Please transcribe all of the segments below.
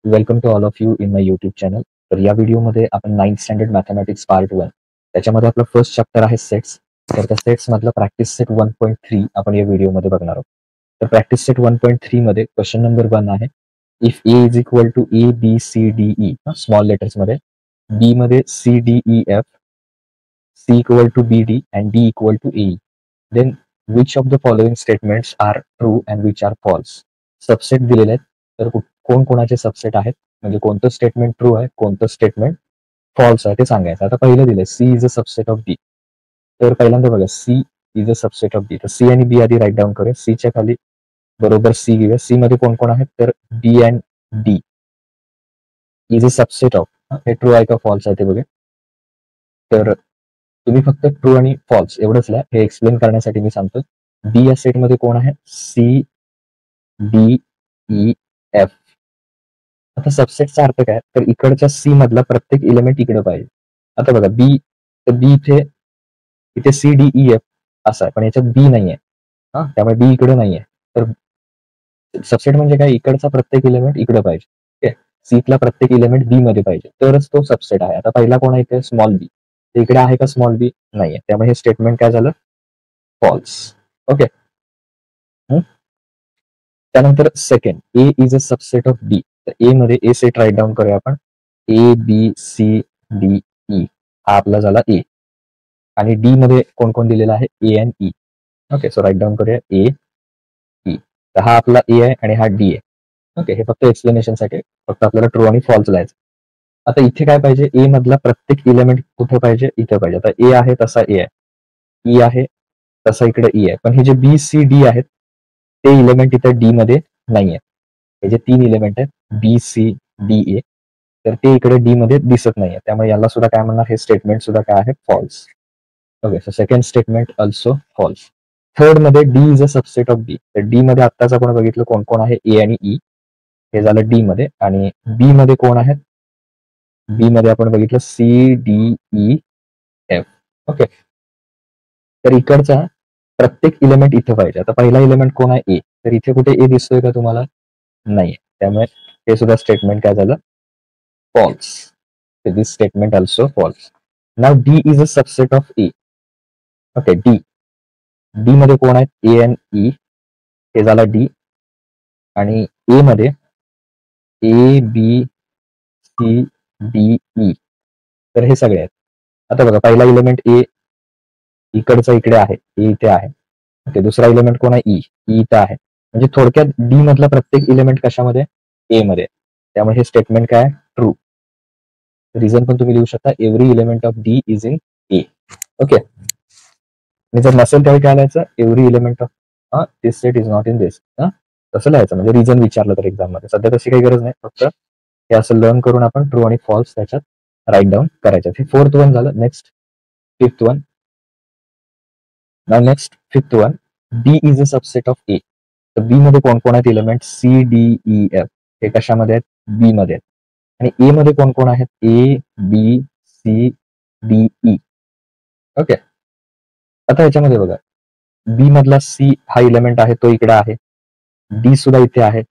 Welcome to all of you in my YouTube channel. तर या व्हिडिओमध्ये आपण 9th स्टँडर्ड मॅथमॅटिक्स पार्ट 1 त्याच्यामध्ये आपला फर्स्ट चॅप्टर आहे सेट्स. तर त्या सेट्स मधला प्रॅक्टिस सेट 1.3 आपण या व्हिडिओमध्ये बघणार आहोत. तर प्रॅक्टिस सेट 1.3 मध्ये क्वेश्चन नंबर 1 आहे, if A is equal to A B C D E small letters मध्ये, बी मध्ये C D E F, C equal to B D and D equal to A, then which of the following statements are true and which are false. Subset दिलेले आहेत, तर कोण कोणाचे subset आहेत, म्हणजे कोणतं स्टेटमेंट ट्रू आहे, कोणतं स्टेटमेंट फॉल्स आहे ते सांगायचं. आता पहिलं दिलंय C is a subset of D. तर पहिल्यांदा बघा, C is a subset of D. तर सी आणि बी आधी राईट डाऊन करूया. सीच्या खाली बरोबर सी घेऊया. सी मध्ये कोण कोण आहेत, तर B and D is a subset of. हे ट्रू आहे का फॉल्स आहे ते बघा. तर तुम्ही फक्त ट्रू आणि फॉल्स एवढंच लिहा, हे एक्सप्लेन करण्यासाठी मी सांगतो. बी या सेटमध्ये कोण आहे, सी डी ई एफ. आता सबसेटचा अर्थ काय, तर इकडच्या सी मधला प्रत्येक इलेमेंट इकडे पाहिजे. आता बघा बी, तर बी इथे सी डी ई एफ असा आहे, पण याच्यात बी नाहीये. त्यामुळे बी इकडे नाहीये. तर सबसेट म्हणजे काय, इकडचा प्रत्येक इलेमेंट इकडे पाहिजे. ठीक आहे, सीतला प्रत्येक इलेमेंट बी मध्ये पाहिजे, तरच तो सबसेट आहे. आता पहिला कोण आहे इथे, स्मॉल बी. इकडे आहे का स्मॉल बी, नाहीये. त्यामुळे हे स्टेटमेंट काय झालं, फॉल्स. ओके. त्यानंतर second, A is a subset of B. तर ए मध्ये ए सेट राईट डाऊन करूया आपण. A B C D E हा आपला झाला ए. आणि डी मध्ये कोण कोण दिलेला आहे, A and E. Okay, so write down करूया ए ई. तर हा आपला ए आहे आणि हा डी आहे. ओके, हे फक्त एक्सप्लेनेशन साठी, फक्त आपल्याला ट्रू आणि फॉल्स लिहायचं. आता इथे काय पाहिजे, ए मधला प्रत्येक इलेमेंट कुठे पाहिजे, इथे पाहिजे. आता ए आहे तसा ए आहे, ई आहे तसा इकडे ई आहे, पण हे जे बी सी डी आहेत ते इलेमेंट इथे डी मध्ये नाहीये. हे जे 3 इलेमेंट आहेत बी सी डी ए, तर ते इकडे डी मध्ये दिसत नाहीये. त्यामुळे याला सुद्धा काय म्हणणार, हे स्टेटमेंट सुद्धा काय आहे, false. Okay, so second statement also false. Third मध्ये D is a subset of D. तर डी मध्ये आत्ताच आपण बघितलं कोण कोण आहे, ए आणि ई. हे झालं डी मध्ये. आणि बी मध्ये कोण आहेत, बी मध्ये आपण बघितलं C D E F. Okay, तर इकडचा प्रत्येक इलेमेंट इथे पाहिजे. आता पहिला इलेमेंट कोण आहे, ए. तर इथे कुठे ए दिसतोय का तुम्हाला, नाहीये. त्यामुळे हे सुद्धा स्टेटमेंट काय झालं, false. This statement also false. Now D is a subset of A. Okay, D. D मध्ये कोण आहेत, ए एन ई. हे झाला डी. आणि ए मध्ये A B C D E. तर हे सगळे आहेत. आता बघा, पहिला इलेमेंट ए इकडचा इकडे आहे, ए इथे आहे. ओके, दुसरा इलेमेंट कोण आहे, ई. ई इथे आहे. म्हणजे थोडक्यात डी मधला प्रत्येक इलेमेंट कशामध्ये, ए मध्ये. त्यामुळे हे स्टेटमेंट काय, ट्रू. रिझन पण तुम्ही लिहू शकता, every element of D is in A. Okay, आणि जर नसेल त्यावेळी काय लिहायचं, every element of this set is not in this. तसं लिहायचं, म्हणजे रिझन विचारलं तर एक्झाम मध्ये. सध्या तशी काही गरज नाही, फक्त हे असं लर्न करून आपण ट्रू आणि फॉल्स त्याच्यात राईट डाऊन करायचं. हे फोर्थ वन झालं. Next fifth one. Next fifth one, B is a subset of A. तर बी मध्ये कोण कोण आहेत element, C D E F. हे कशामध्ये आहेत, बी मध्ये आहेत. आणि ए मध्ये कोण कोण आहेत, A B C D E. Okay, आता याच्यामध्ये बघा, बी मधला सी हा इलेमेंट आहे तो इकडे आहे, डी सुद्धा इथे आहे,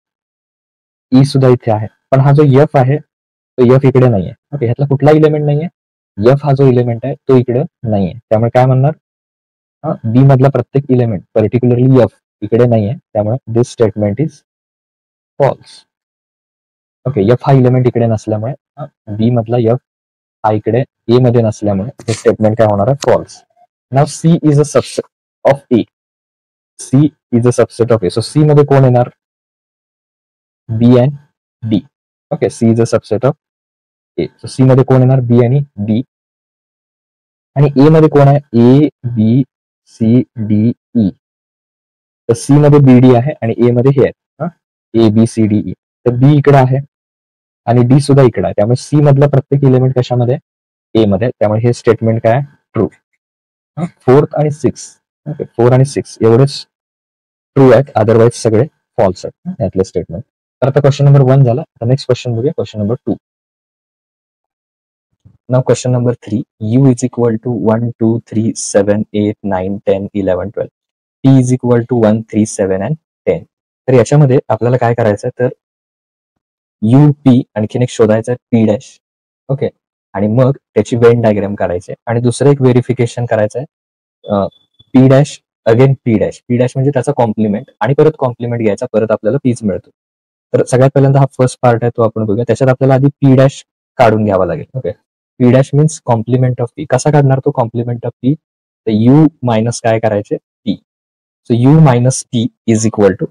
ई सुद्धा इथे आहे. पण हा जो एफ आहे तो एफ इकडे नाहीये. ओके, ह्यातला कुठला इलेमेंट नाहीये, एफ हा जो इलेमेंट आहे तो इकडे नाहीये. त्यामुळे काय म्हणणार, बी मधला प्रत्येक इलेमेंट पर्टिक्युलरली एफ इकडे नाहीये. त्यामुळे this statement is false. Okay, F हा इलेमेंट इकडे नसल्यामुळे, बी मधला एफ हा इकडे ए मध्ये नसल्यामुळे हे स्टेटमेंट काय होणार आहे, फॉल्स. नाव C is a subset of A. C is a subset of A. So C मध्ये कोण येणार, B and D. Okay, C is a subset of A. So C मध्ये कोण येणार, बी आणि डी. आणि ए मध्ये कोण आहे, A B C D E. तर सी मध्ये बी डी आहे आणि ए मध्ये हे आहे, A B C D E. तर बी इकडे आहे आणि डी सुद्धा इकडे आहे. त्यामुळे सी मधला प्रत्येक इलेमेंट कशामध्ये, ए मध्ये. त्यामुळे हे स्टेटमेंट काय, ट्रू. फोर्थ आणि सिक्स. ओके, 4 आणि 6 एवढेच ट्रू आहेत, अदरवाईज सगळे फॉल्स आहेत यातले स्टेटमेंट. तर आता क्वेश्चन नंबर 1 झाला. आता नेक्स्ट क्वेश्चन बघूया, question number 2. Now question number 3, u is equal to 1 2 3 7 8 9 10 11 12. p is equal to 1 3 7 and 10. तर याच्यामध्ये आपल्याला काय करायचं, तर यू पी आणखीन एक शोधायचं आहे पी डॅश. ओके, आणि मग त्याची वेन डायग्राम करायची आणि दुसरं एक व्हेरिफिकेशन करायचं आहे P dash again P dash. P dash म्हणजे त्याचा कॉम्प्लिमेंट आणि परत कॉम्प्लिमेंट घ्यायचा, परत आपल्याला पीच मिळतो. तर सगळ्यात पहिल्यांदा हा फर्स्ट पार्ट आहे तो आपण बघूया. त्याच्यात आपल्याला आधी पी डॅश काढून घ्यावा लागेल. Okay, P dash means complement of P. कसा काढणार तो कॉम्प्लिमेंट ऑफ पी? तर यू मायनस काय करायचे P. So U minus P is equal to,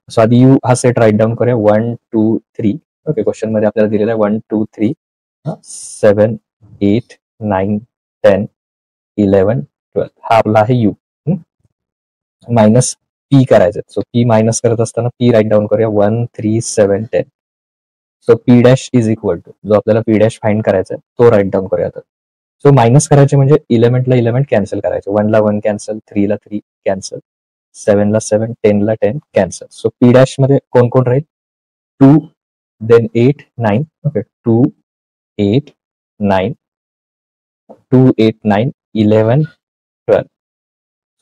so आधी यू हा सेट राईट डाऊन करूया. 1 2 3. ओके, क्वेश्चन मध्ये आपल्याला दिलेला आहे 1 2 3 7 8 9 10 11 12. हा आपला आहे यू. मायनस पी करायचं. सो पी मायनस करत असताना पी राईट डाऊन करूया. 1 3 7 10. So P dash is equal to, जो आपल्याला पी डॅश फाइंड करायचा आहे तो राईट डाऊन करूया. तर सो मायनस करायचे म्हणजे इलेमेंटला इलेमेंट कॅन्सल करायचे. 1 ला 1 कॅन्सल, 3 ला 3 कॅन्सल, 7 ला 7, 10 ला 10 कॅन्सल. सो पी डॅश मध्ये कोण कोण राहील? 2 then 8 9. Okay, 2 8 9, 2 8 9 11 12.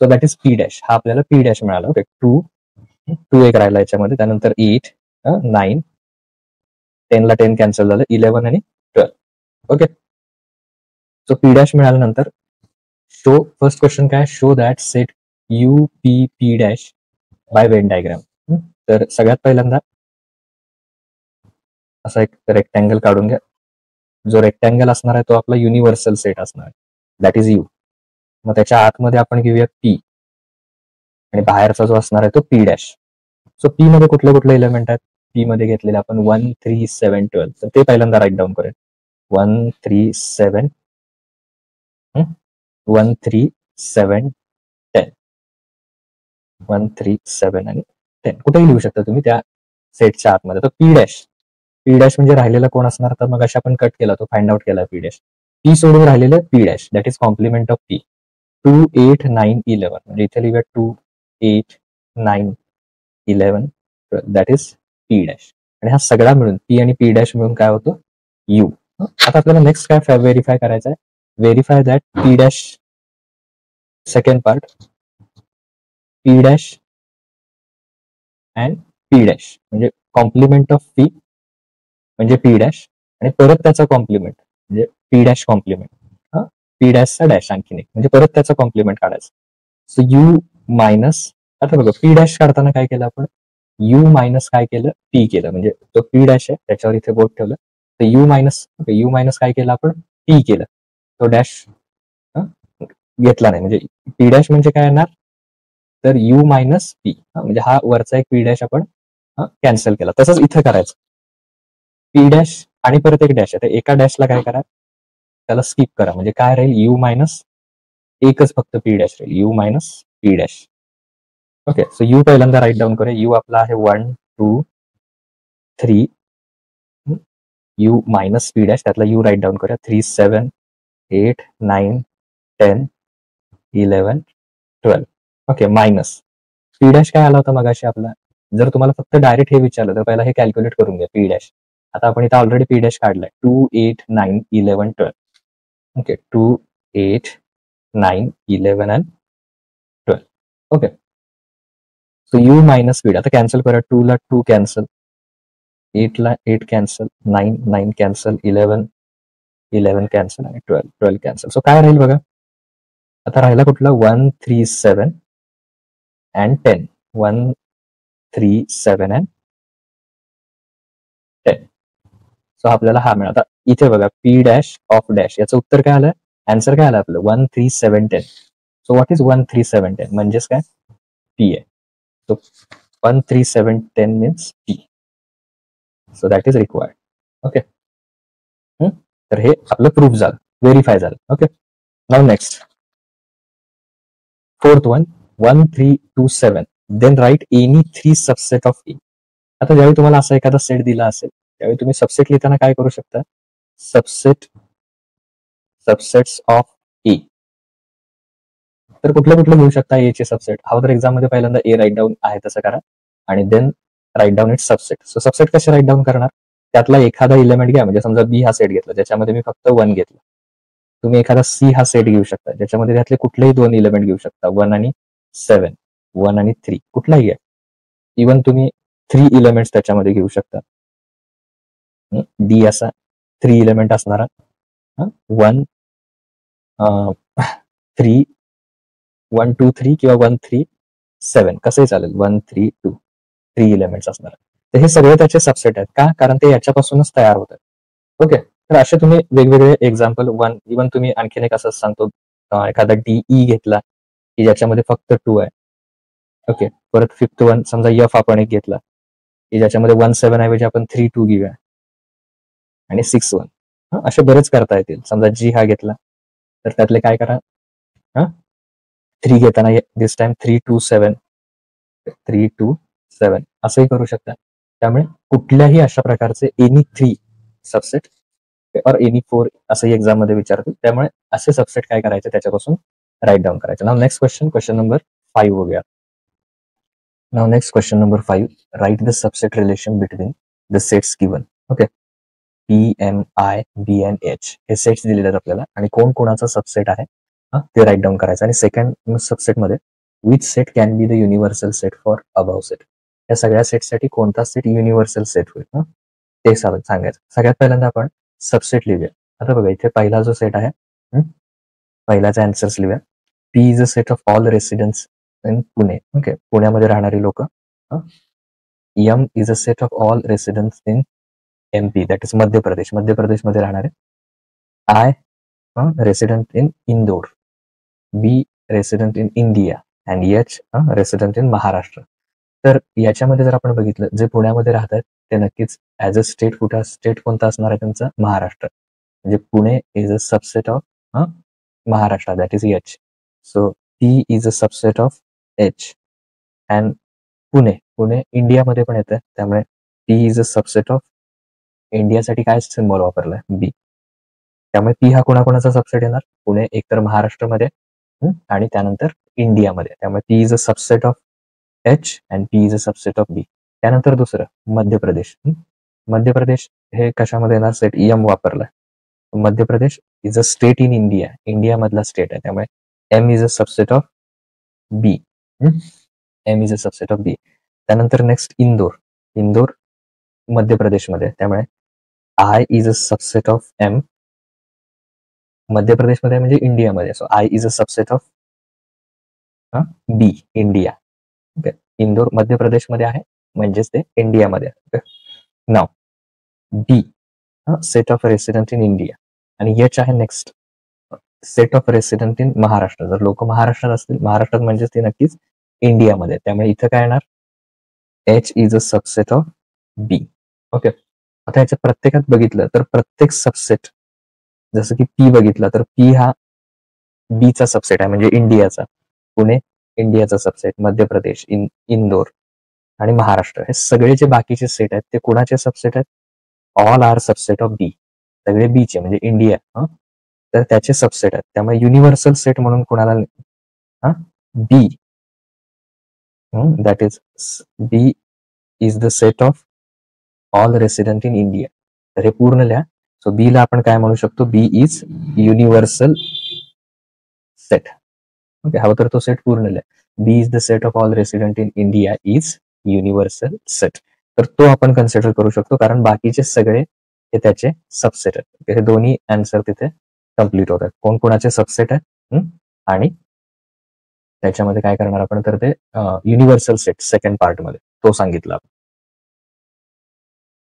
So that is P dash. हा आपल्याला पी डॅश मिळाला. ओके, 2 एक राहिला याच्यामध्ये, त्यानंतर 8 9, 10 ला 10 कॅन्सल झालं, 11 आणि 12. ओके, सो पी डॅश मिळाल्यानंतर शो, फर्स्ट क्वेश्चन काय? Show that set U P P dash by Venn diagram. तर सगळ्यात पहिल्यांदा असा एक रेक्टँगल काढून घ्या. जो रेक्टँगल असणार आहे तो आपला युनिव्हर्सल सेट असणार आहे, दॅट इज यू. मग त्याच्या आतमध्ये आपण घेऊया पी आणि बाहेरचा जो असणार आहे तो पी डॅश. सो पी मध्ये कुठले कुठले एलिमेंट आहेत? पी मध्ये घेतलेले आपण 1 3 7 12. तर ते पहिल्यांदा राईट डाऊन करूया. 1 3 7, 1 3 7 10, 1 3 7 आणि 10 कुठेही लिहू शकता तुम्ही त्या सेटच्या आतमध्ये. तर पी डॅश, पी डॅश म्हणजे राहिलेला कोण असणार? तर मग अशा आपण कट केला, तो फाइंड आउट केला पी डॅश. पी सोडून राहिलेलं P dash, that is complement of P. 2 8 9 11, म्हणजे इथे लिहूया 2 8 9 11 दॅट इज पी डॅश. आणि हा सगळा मिळून पी आणि पी डॅश मिळून काय होतो? यू. आता आपल्याला नेक्स्ट काय व्हेरीफाय करायचं आहे? Verify that P dash, second part, P dash and P dash म्हणजे कॉम्प्लिमेंट ऑफ पी म्हणजे पी डॅश आणि परत त्याचा कॉम्प्लिमेंट म्हणजे पी डॅश कॉम्प्लिमेंट. पी डॅशचा डॅश आणखीन एक म्हणजे परत त्याचा कॉम्प्लिमेंट काढायचं. सो यू मायनस, आता बघा पी डॅश काढताना काय केलं आपण? यू मायनस काय केलं? पी केलं. म्हणजे तो पी डॅश आहे त्याच्यावर इथे बोट ठेवलं, तर यू मायनस, यू मायनस काय केलं आपण? पी केलं. तो डॅश घेतला नाही. म्हणजे पी डॅश म्हणजे काय येणार? तर यू मायनस पी, म्हणजे हा वरचा एक पी डॅश आपण कॅन्सल केला. तसंच इथं करायचं. पी डॅश आणि परत एक डॅश आहे, तर एका डॅशला काय करा? त्याला स्किप करा. म्हणजे काय राहील? यू मायनस, एकच फक्त पी डॅश राहील, you minus P dash. Okay, so you पहिल्यांदा राईट डाऊन करूया. यू आपला आहे 1 2 3, यू मायनस पी डॅश, त्यातला यू राईट डाऊन करूया. 3 7 8 9 10 11 12. ओके, मायनस पी डॅश काय आला होता मगाशी आपला? जर तुम्हाला फक्त डायरेक्ट हे विचारलं तर पहिला हे कॅल्क्युलेट करून घ्या पी डॅश. आता आपण इथं ऑलरेडी पी डॅश काढलाय. 2 8 9 11 12. Okay, 2 8 9 11 and 12. Okay, so U minus P. आता कॅन्सल करूया. 2 ला 2 कॅन्सल, 8 ला 8 कॅन्सल, 9 9 कॅन्सल, 11 11 कॅन्सल आणि 12 12 कॅन्सल. सो काय राहील बघा? आता राहिला कुठला? 1 3 7 and 10. 1 3 7 and 10. सो आपल्याला हा मिळाला. आता इथे बघा पी डॅश ऑफ डॅश, याचं उत्तर काय आलं? आन्सर काय आलं आपलं? 1 3 7 10. So what is 1 3 7 10? म्हणजेच काय? पी आहे. So 1 3 7 10 means P. So that is required. Okay, तर हे आपलं प्रूफ झालं, व्हेरीफाय झालं. ओके, नाव next, fourth one, 1 3 2 7. Then write any 3 subset of A. आता ज्यावेळी तुम्हाला असा एखादा सेट दिला असेल त्यावेळी तुम्ही सबसेट लिहिताना काय करू शकता? Subsets of A. तर कुठले कुठले घेऊ शकता ए चे सबसेट? हवं तर एक्झाम मध्ये पहिल्यांदा ए राईट डाऊन आहे तसं करा आणि then write down its subset. So subset कसे राईट डाऊन करणार? त्यातला एखादा इलेमेंट घ्या. म्हणजे समजा बी हा सेट घेतला ज्याच्यामध्ये मी फक्त 1 घेतला. तुम्ही एखादा सी हा सेट घेऊ शकता ज्याच्यामध्ये त्यातले कुठलेही 2 इलेमेंट घेऊ शकता, 1 आणि 7, 1 आणि 3, कुठलाही आहे. इव्हन तुम्ही 3 इलेमेंट्स त्याच्यामध्ये घेऊ शकता. डी असा 3 एलिमेंट असणारा 1 3 1 2 3 किंवा 1 3 7 कसंही चालेल 1 3 2 3 एलिमेंट्स असणार. तर हे सगळे त्याचे सबसेट आहेत. का? कारण ते याच्यापासूनच तयार होतात. ओके. तर असे तुम्ही वेगवेगळे एक्झाम्पल इव्हन तुम्ही आणखीन एक असं सांगतो एखादा डीई घेतला की ज्याच्यामध्ये फक्त 2 आहे. ओके. परत 5th वन समजा एफ आपण एक घेतला की ज्याच्यामध्ये 1 7 ऐवजी आपण 3 2 घेऊया आणि 6 1 असे बरेच करता येतील. समजा जी हा घेतला तर त्यातले काय करा 3 घेताना दिस टाइम 3 2 7 3 2 7 असंही करू शकता. त्यामुळे कुठल्याही अशा प्रकारचे एनी 3 सबसेट और एनी 4 असंही एक्झाम मध्ये विचारतील. त्यामुळे असे सबसेट काय करायचे त्याच्यापासून राईट डाऊन करायचे. नाव नेक्स्ट क्वेश्चन नंबर 5 बघूया. नाव next question number 5 write the subset relation between the sets given. Okay. P M I B N H हे सेट्स दिलेले आहेत आपल्याला आणि कोण कोणाचा सबसेट आहे ते राईट डाऊन करायचं. आणि सेकंड सबसेट मध्ये which set can be the universal set for above set. या सगळ्या सेटसाठी कोणता सेट युनिव्हर्सल सेट होईल ते सांगायचं. सगळ्यात पहिल्यांदा आपण सबसेट लिहूया. आता बघा इथे पहिला जो सेट आहे पहिल्याचा आन्सर्स लिहूया. P is a set of all residents in Pune. Okay. पुण्यामध्ये राहणारी लोक. M is a set of all residents in MP that is Madhya Pradesh. मध्य प्रदेशमध्ये राहणारे. I resident in Indore. B resident in India and H resident in Maharashtra. तर याच्यामध्ये जर आपण बघितलं जे पुण्यामध्ये राहतात ते नक्कीच ऍज अ स्टेट कोणता असणार आहे त्यांचा महाराष्ट्र. म्हणजे Pune is a subset of Maharashtra that is H. So P is a subset of H and Pune इंडियामध्ये पण येतं. त्यामुळे P is a subset of इंडियासाठी काय सिम्बॉल वापरलाय बी. त्यामुळे पी हा कोणाकोणाचा सबसेट येणार पुणे एकतर महाराष्ट्रामध्ये आणि त्यानंतर इंडियामध्ये. त्यामुळे P is a subset of H and P is a subset of B. त्यानंतर दुसरं मध्य प्रदेश. मध्य प्रदेश हे कशामध्ये येणार सेट एम वापरलाय. Madhya Pradesh is a state in India. India मधला स्टेट आहे. त्यामुळे M is a subset of B. M is a subset of B. त्यानंतर नेक्स्ट इंदोर मध्य प्रदेशमध्ये. त्यामुळे I is a subset of M. Madhya प्रदेशमध्ये म्हणजे इंडियामध्ये. So I is a subset of B India. Okay. Indore Madhya प्रदेशमध्ये आहे म्हणजेच ते इंडियामध्ये आहे. नाव B set of resident in India आणि एच आहे next set of resident in Maharashtra. जर लोक महाराष्ट्रात असतील महाराष्ट्रात म्हणजेच ते नक्कीच इंडियामध्ये. त्यामुळे इथं काय येणार H is a subset of B. Okay. आता याच्या प्रत्येकात बघितलं तर प्रत्येक सबसेट जसं की पी बघितला तर पी हा बीचा सबसेट आहे म्हणजे इंडियाचा. पुणे इंडियाचा सबसेट. मध्य प्रदेश इंदोर आणि महाराष्ट्र हे सगळे जे बाकीचे सेट आहेत ते कोणाचे सबसेट आहेत. ऑल आर सबसेट ऑफ बी. सगळे बीचे म्हणजे इंडिया तर त्याचे सबसेट आहेत. त्यामुळे युनिव्हर्सल सेट म्हणून कोणाला B that is B is the set of all resident in India. तर हे पूर्ण लिहा. सो बी ला आपण काय म्हणू शकतो B is universal set. Okay. हवं तर तो सेट पूर्ण लिहा. B is the set of all resident in India is universal set. तर तो आपण कन्सिडर करू शकतो कारण बाकीचे सगळे हे त्याचे सबसेट आहेत. हे दोन्ही आन्सर तिथे कम्प्लीट होतात. कोण कोणाचे सबसेट आहेत आणि त्याच्यामध्ये काय करणार आपण तर ते युनिव्हर्सल सेट सेकंड पार्ट मध्ये तो सांगितला.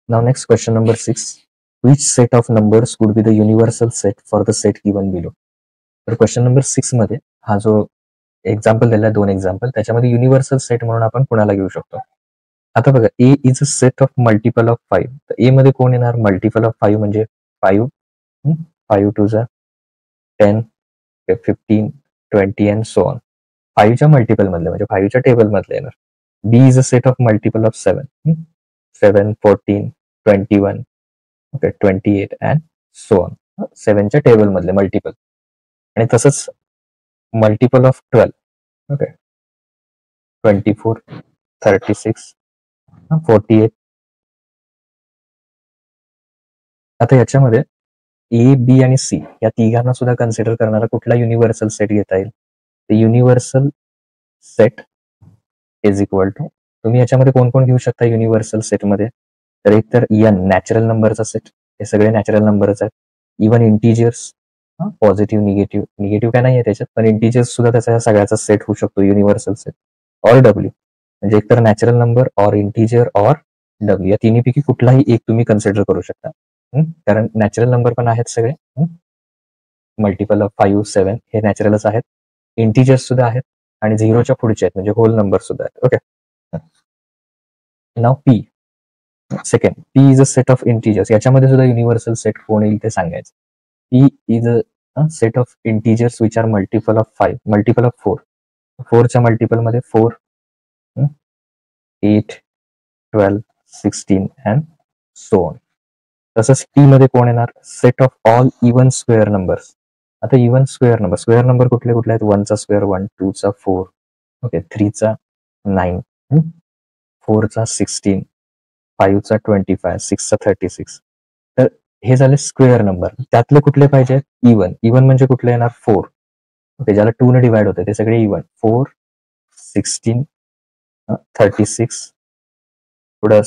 नाव next question number 6 which set of numbers would be the universal set for the set given below. तर क्वेश्चन नंबर 6 मध्ये हा जो एक्झाम्पल दिला 2 एक्झाम्पल त्याच्यामध्ये युनिव्हर्सल सेट म्हणून आपण कुणाला घेऊ शकतो. आता बघा A is a set of multiple of 5. तर ए मध्ये कोण येणार मल्टिपल ऑफ 5 म्हणजे 5 5 टू जा 10 15 20 अँड सो ऑन. 5च्या मल्टिपल मधले म्हणजे 5च्या टेबल मधले येणार. B is a set of multiple of 7 7 14 21 okay 28 and so on. 7च्या टेबल मधले मल्टिपल आणि तसंच मल्टिपल ऑफ 12 ओके 24 36 48. आता याच्यामध्ये ए बी आणि सी या तिघांना सुद्धा कन्सिडर करणारा कुठला युनिव्हर्सल सेट घेता येईल. Universal set is equal to तुम्ही याच्यामध्ये कोण कोण घेऊ शकता युनिव्हर्सल सेटमध्ये तर एक तर n नॅचरल नंबरचा सेट, हे सगळे नॅचरल नंबरच आहेत. इव्हन इंटिजर्स, पॉझिटिव्ह निगेटिव्ह काय नाही आहे त्याच्यात, पण इंटिजर्स सुद्धा त्याचा सगळ्याचा सेट होऊ शकतो, युनिव्हर्सल सेट. ऑर डब्ल्यू म्हणजे एकतर natural number or integer or W, या तिन्हीपैकी कुठलाही एक तुम्ही कन्सिडर करू शकता. कारण नॅचरल नंबर पण आहेत सगळे, मल्टिपल ऑफ 5, 7 हे नॅचरलच आहेत. इंटिजर्स सुद्धा आहेत आणि 0च्या पुढचे आहेत म्हणजे होल नंबर सुद्धा आहेत. ओके, नाव P second, P is a set of integers. याच्यामध्ये सुद्धा युनिव्हर्सल सेट कोण येईल ते सांगायचं. P is a set of integers which are multiple of 5, multiple of 4. 4च्या मल्टिपल मध्ये 4, 8, 12, 16 अँड सो ऑन. तसंच टी मध्ये कोण येणार, set of all even square numbers. आता इव्हन स्क्वेअर नंबर कुठले कुठले आहेत, 1चा स्क्वेअर 1, 2चा 4, ओके, 3चा 9, 4चा 16, 5चा 25, 6चा 36. तर हे झाले स्क्वेअर नंबर. त्यातले कुठले पाहिजे, इव्हन. इव्हन म्हणजे कुठले येणार, 4. ओके, ज्याला 2 ने डिवाइड होते ते सगळे इव्हन. 4, 16, 36, पुढं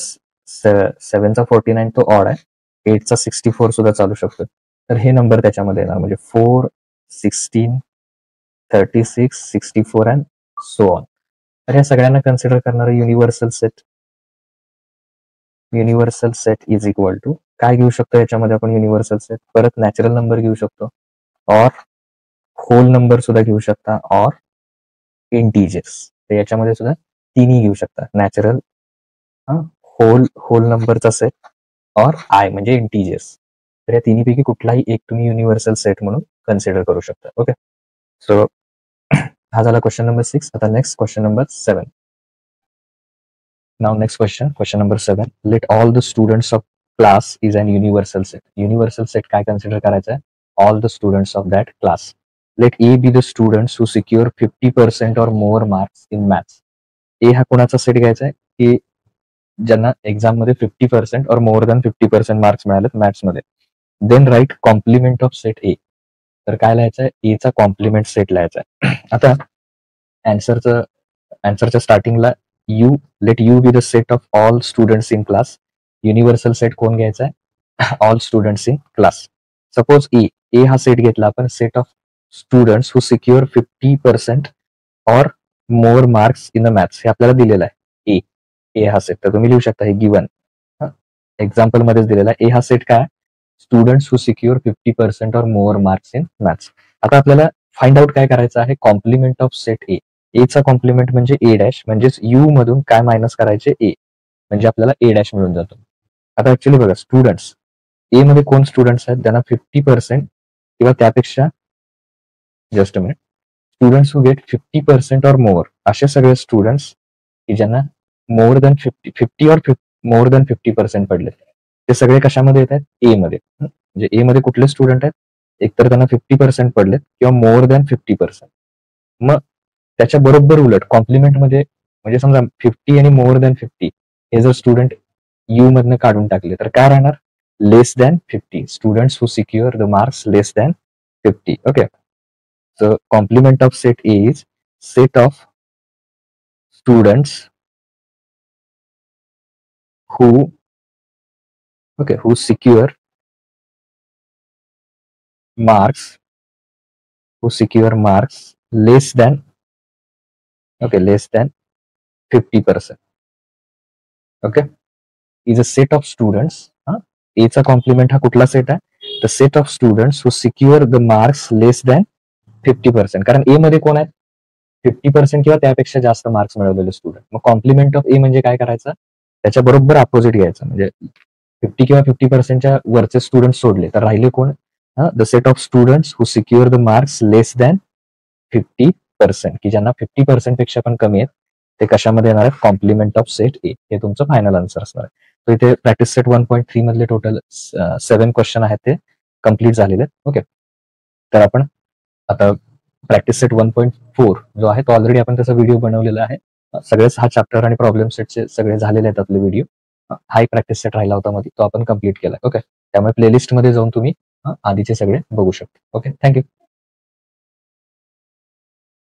7चा 49 तो ऑड आहे, 8चा 64 सुद्धा चालू शकतो. तर हे नंबर त्याच्यामध्ये येणार म्हणजे 4, 16, 36, 64 अँड सो ऑन. तर या सगळ्यांना कन्सिडर करणारं universal set is equal to काय घेऊ शकतो याच्यामध्ये आपण युनिव्हर्सल सेट, परत नॅचरल नंबर घेऊ शकतो, ऑर होल नंबर सुद्धा घेऊ शकता, ऑर इंटिजर्स. तर याच्यामध्ये सुद्धा तिन्ही घेऊ शकता, नॅचरल, होल नंबरचा सेट, ऑर आय म्हणजे इंटिजर्स. तर या तिन्हीपैकी कुठलाही एक तुम्ही युनिव्हर्सल सेट म्हणून कन्सिडर करू शकता. ओके, सो हा झाला क्वेश्चन नंबर 6. आता next question number 7. Now next question number 7. Let all the students of class is an universal set. Universal set काय consider करायचं आहे, all the students of that class. Let A be the students who secure 50% or more marks in maths. A हा कोणाचा set घ्यायचा आहे की ज्यांना exam मध्ये 50% और मोर दॅन 50% मार्क्स मिळालेत मॅथ्स मध्ये. Then write complement of set A. तर काय लिहायचं आहे, ए चा कॉम्प्लिमेंट सेट लिहायचा आहे. आता आन्सरच्या स्टार्टिंगला let you be the set of all students in class. Universal set कोण घ्यायचा आहे, all students in class. Suppose A हा सेट घेतला आपण, set of students who secure 50% or more marks in the maths, हे आपल्याला दिलेलं आहे. ए हा सेट, तर तुम्ही लिहू शकता हे गिवन एक्झाम्पल मध्येच दिलेला आहे. ए हा सेट काय, students who secure 50% or more marks in maths. आता आपल्याला फाइंड आउट काय करायचं आहे, कॉम्प्लिमेंट ऑफ सेट ए. एचा कॉम्प्लिमेंट म्हणजे ए डॅश, म्हणजेच यू मधून काय मायनस करायचे, ए, म्हणजे आपल्याला ए डॅश मिळून जातो. आता ऍक्च्युली बघा, स्टुडंट्स ए मध्ये कोण स्टुडंट्स आहेत, त्यांना 50% किंवा त्यापेक्षा, just a minute, students who get 50% or मोर, असे सगळे स्टुडंट्स की ज्यांना मोर दॅन 50 और मोर दॅन 50% पडले, ते सगळे कशामध्ये येत आहेत, ए मध्ये. म्हणजे ए मध्ये कुठले स्टुडंट आहेत, एकतर त्यांना 50% पडलेत किंवा मोर दॅन 50%. मग त्याच्या बरोबर उलट कॉम्प्लिमेंट मध्ये, म्हणजे समजा 50 आणि मोर दॅन 50 हे जर स्टुडंट यू मधनं काढून टाकले तर काय राहणार, less than 50. Students who secure the marks less than 50. Okay, so complement of set A is set of students who secure marks less than 50%. Okay, is a set of students. A चा complement हा कुठला set आहे, the set of students who secure the marks less than 50%. कारण ए मध्ये कोण आहेत, 50% किंवा त्यापेक्षा जास्त मार्क्स मिळवलेले स्टुडंट. मग कॉम्प्लिमेंट ऑफ ए म्हणजे काय करायचं, त्याच्या बरोबर अपोजिट घ्यायचं. म्हणजे 50 किंवा 50%च्या वरचे स्टुडंट सोडले तर राहिले कोण, the set of students who secure the marks less than 50%, की ज्यांना 50% पेक्षा पण कमी आहेत, ते कशामध्ये येणार आहेत, कॉम्प्लिमेंट ऑफ सेट ए. हे तुमचं फायनल आन्सर असणार आहे. तर इथे प्रॅक्टिस सेट 1.3 मधले टोटल 7 क्वेश्चन आहेत ते कम्प्लीट झालेले आहेत. ओके, तर आपण आता प्रॅक्टिस सेट 1.4 जो आहे तो ऑलरेडी आपण त्याचा व्हिडिओ बनवलेला आहे. सगळेच हा चॅप्टर आणि प्रॉब्लेम सेटचे सगळे झालेले आहेत आपले व्हिडिओ. हा एक प्रॅक्टिस सेट राहिला होता मध्ये, तो आपण कम्प्लीट केला. ओके, त्यामुळे प्लेलिस्ट मध्ये जाऊन तुम्ही आधीचे सगळे बघू शकता. Okay, thank you.